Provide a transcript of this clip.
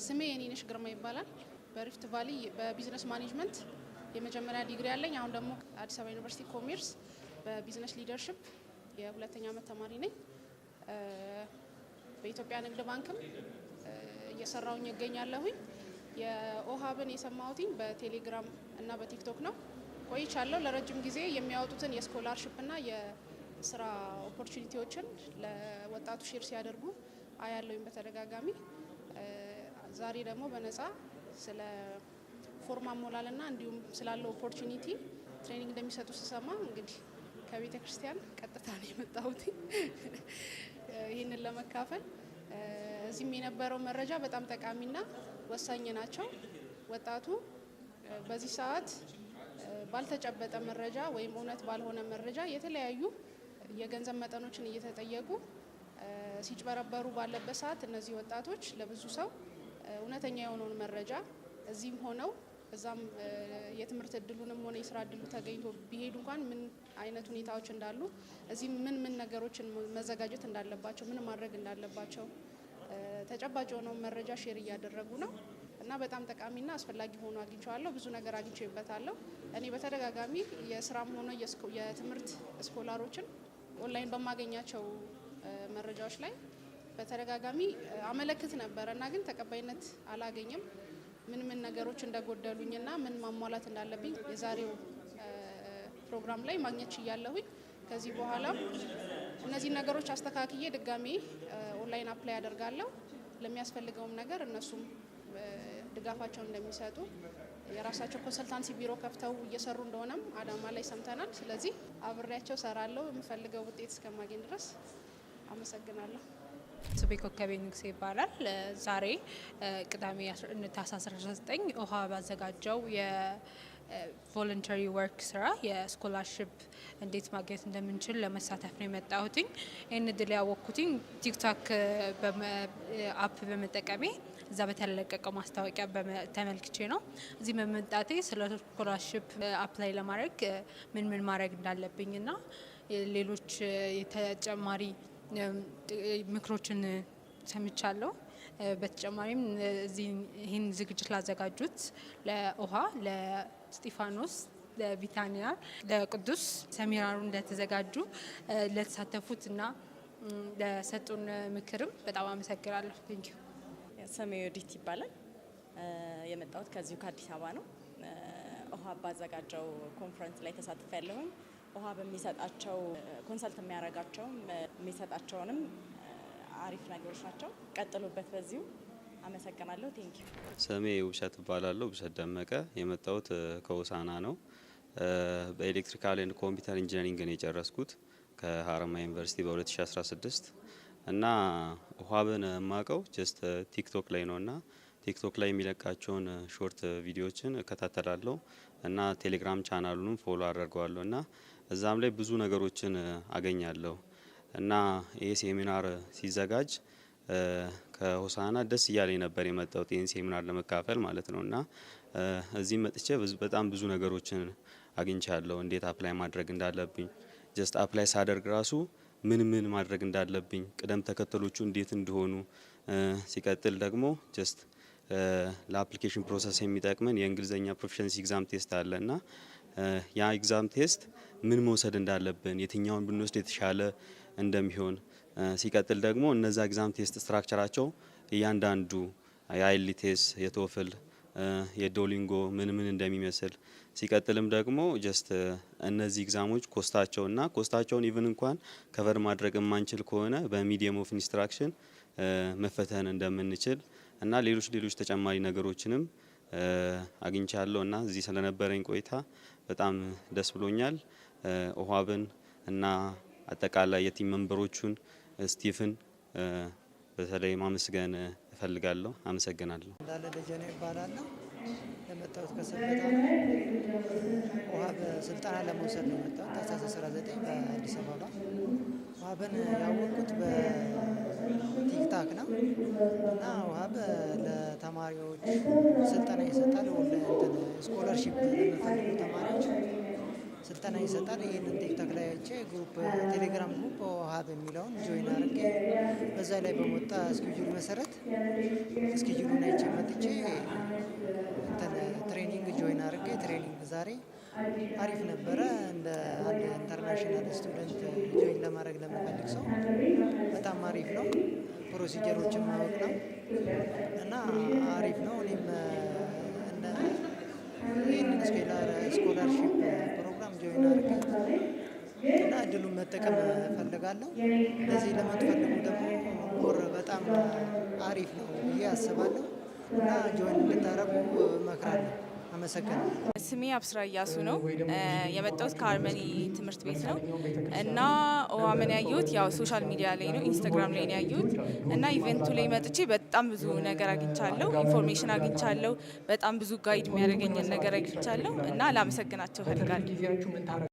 ስሜ የኔነሽ ግርማ ይባላል። በሪፍት ቫሊ በቢዝነስ ማኔጅመንት የመጀመሪያ ዲግሪ ያለኝ። አሁን ደግሞ አዲስ አበባ ዩኒቨርሲቲ ኮሜርስ በቢዝነስ ሊደርሺፕ የሁለተኛ ዓመት ተማሪ ነኝ። በኢትዮጵያ ንግድ ባንክም እየሰራውኝ እገኛለሁኝ። የኦሃብን የሰማሁትኝ በቴሌግራም እና በቲክቶክ ነው። ቆይቻለሁ። ለረጅም ጊዜ የሚያወጡትን የስኮላርሺፕ እና የስራ ኦፖርቹኒቲዎችን ለወጣቱ ሼር ሲያደርጉ አያለሁኝ በተደጋጋሚ። ዛሬ ደግሞ በነፃ ስለ ፎርም አሞላልና እንዲሁም ስላለው ኦፖርቹኒቲ ትሬኒንግ እንደሚሰጡ ስሰማ እንግዲህ ከቤተ ክርስቲያን ቀጥታ ነው የመጣሁት ይህንን ለመካፈል። እዚህም የነበረው መረጃ በጣም ጠቃሚና ወሳኝ ናቸው። ወጣቱ በዚህ ሰዓት ባልተጨበጠ መረጃ ወይም እውነት ባልሆነ መረጃ የተለያዩ የገንዘብ መጠኖችን እየተጠየቁ ሲጭበረበሩ ባለበት ሰዓት እነዚህ ወጣቶች ለብዙ ሰው እውነተኛ የሆነውን መረጃ እዚህም ሆነው እዛም የትምህርት እድሉንም ሆነ የስራ እድሉ ተገኝቶ ቢሄዱ እንኳን ምን አይነት ሁኔታዎች እንዳሉ እዚህም ምን ነገሮችን መዘጋጀት እንዳለባቸው ምን ማድረግ እንዳለባቸው ተጨባጭ የሆነውን መረጃ ሼር እያደረጉ ነው እና በጣም ጠቃሚና አስፈላጊ ሆኖ አግኝቼዋለሁ። ብዙ ነገር አግኝቼበታለሁ። እኔ በተደጋጋሚ የስራም ሆነ የትምህርት ስኮላሮችን ኦንላይን በማገኛቸው መረጃዎች ላይ በተደጋጋሚ አመለክት ነበር እና ግን ተቀባይነት አላገኝም። ምን ነገሮች እንደጎደሉኝና ምን ማሟላት እንዳለብኝ የዛሬው ፕሮግራም ላይ ማግኘት ችያለሁኝ። ከዚህ በኋላ እነዚህ ነገሮች አስተካክዬ ድጋሜ ኦንላይን አፕላይ አደርጋለሁ። ለሚያስፈልገውም ነገር እነሱም ድጋፋቸውን እንደሚሰጡ የራሳቸው ኮንሰልታንሲ ቢሮ ከፍተው እየሰሩ እንደሆነም አዳማ ላይ ሰምተናል። ስለዚህ አብሬያቸው ሰራለሁ የምፈልገው ውጤት እስከማገኝ ድረስ። አመሰግናለሁ። ስሜ ኮከቤ ንግሴ ይባላል። ዛሬ ቅዳሜ ታህሳስ 19 ኦሃ ባዘጋጀው የቮለንተሪ ወርክ ስራ የስኮላርሺፕ እንዴት ማግኘት እንደምንችል ለመሳተፍ ነው የመጣሁትኝ። ይህን እድል ያወቅኩትኝ ቲክቶክ አፕ በመጠቀሜ እዛ በተለቀቀው ማስታወቂያ ተመልክቼ ነው። እዚህ በመምጣቴ ስለ ስኮላርሺፕ አፕላይ ለማድረግ ምን ማድረግ እንዳለብኝና ሌሎች የተጨማሪ ምክሮችን ሰምቻለሁ። በተጨማሪም ይህን ዝግጅት ላዘጋጁት ለኦሃ፣ ለስጢፋኖስ፣ ለቢታንያ፣ ለቅዱስ ሰሚራሩ እንደተዘጋጁ ለተሳተፉት እና ለሰጡን ምክርም በጣም አመሰግናለሁ። ቴንኪዩ። ስሜ ዮዲት ይባላል። የመጣሁት ከዚሁ ከአዲስ አበባ ነው። ኦሃ ባዘጋጀው ኮንፈረንስ ላይ ተሳትፌ ያለሁኝ። ኦሃ በሚሰጣቸው ኮንሰልት የሚያደርጋቸውም የሚሰጣቸውንም አሪፍ ነገሮች ናቸው። ቀጥሉበት በዚሁ። አመሰግናለሁ። ቴንኪዩ። ስሜ ውብሸት እባላለሁ። ውብሸት ደመቀ። የመጣሁት ከሆሳና ነው። በኤሌክትሪካል ኤንድ ኮምፒውተር ኢንጂነሪንግ ነው የጨረስኩት ከሀረማያ ዩኒቨርሲቲ በ2016 እና ኦሃብን የማውቀው ጀስት ቲክቶክ ላይ ነው እና ቲክቶክ ላይ የሚለቃቸውን ሾርት ቪዲዮዎችን እከታተላለሁ እና ቴሌግራም ቻናሉንም ፎሎ አደርገዋለሁ እና እዛም ላይ ብዙ ነገሮችን አገኛለሁ እና ይሄ ሴሚናር ሲዘጋጅ ከሆሳና ደስ እያለኝ ነበር የመጣሁት ይህን ሴሚናር ለመካፈል ማለት ነው እና እዚህ መጥቼ በጣም ብዙ ነገሮችን አግኝቻለሁ። እንዴት አፕላይ ማድረግ እንዳለብኝ ጀስት አፕላይ ሳደርግ ራሱ ምን ማድረግ እንዳለብኝ ቅደም ተከተሎቹ እንዴት እንደሆኑ ሲቀጥል ደግሞ ጀስት ለአፕሊኬሽን ፕሮሰስ የሚጠቅመን የእንግሊዝኛ ፕሮፊሸንሲ ኤግዛም ቴስት አለ እና ያ ኤግዛም ቴስት ምን መውሰድ እንዳለብን የትኛውን ብንወስድ የተሻለ እንደሚሆን ሲቀጥል ደግሞ እነዛ ኤግዛም ቴስት ስትራክቸራቸው እያንዳንዱ የአይኤልቲኤስ የቶፍል የዶሊንጎ ምን እንደሚመስል ሲቀጥልም ደግሞ ጀስት እነዚህ ኤግዛሞች ኮስታቸውን ኢቭን እንኳን ከቨር ማድረግ የማንችል ከሆነ በሚዲየም ኦፍ ኢንስትራክሽን መፈተን እንደምንችል እና ሌሎች ተጨማሪ ነገሮችንም አግኝቻለሁ እና እዚህ ስለነበረኝ ቆይታ በጣም ደስ ብሎኛል። ኦሃብን እና አጠቃላይ የቲም መንበሮቹን ስቲፍን በተለይ ማመስገን እፈልጋለሁ። አመሰግናለሁ። እንዳለ ደጀኔ ይባላለሁ። የመጣሁት ከሰበታ ነው። ኦሃብ ስልጠና ለመውሰድ ነው የመጣሁት ታህሳስ 19 በአዲስ አበባ። ኦሃብን ያወቅኩት በቲክታክ ነው እና ኦሃብ ለተማሪዎች ስልጠና ይሰጣል። ስኮላርሺፕ ለሚፈልጉ ተማሪዎች ስልጠና ይሰጣል። ይህንን ቲክቶክ ላይ አይቼ ግሩፕ ቴሌግራም ግሩፕ ኦሃ በሚለውን ጆይን አድርጌ በዛ ላይ በመጣ እስኬጁል መሰረት እስኬጁሉን አይቼ መጥቼ ትሬኒንግ ጆይን አድርጌ ትሬኒንግ ዛሬ አሪፍ ነበረ። እንደ አንድ ኢንተርናሽናል ስቱደንት ጆይን ለማድረግ ለሚፈልግ ሰው በጣም አሪፍ ነው። ፕሮሲጀሮችን ማወቅ ነው እና አሪፍ ነው። እኔም ይህንን ስኮላርሺፕ ፕሮግራም ጆይን አድርጌ እና እድሉን መጠቀም እፈልጋለሁ። ለዚህ ለምትፈልጉ ደግሞ ሞር በጣም አሪፍ ነው ብዬ አስባለሁ እና ጆይን እንድታረጉ እመክራለሁ። አመሰግናለሁ። ስሜ አብስራ እያሱ ነው። የመጣሁት ከሃርመኒ ትምህርት ቤት ነው እና ኦሃምን ያየሁት ያው ሶሻል ሚዲያ ላይ ነው፣ ኢንስታግራም ላይ ነው ያየሁት እና ኢቨንቱ ላይ መጥቼ በጣም ብዙ ነገር አግኝቻለሁ፣ ኢንፎርሜሽን አግኝቻለሁ፣ በጣም ብዙ ጋይድ የሚያደርገኝን ነገር አግኝቻለሁ እና ላመሰግናቸው እፈልጋለሁ።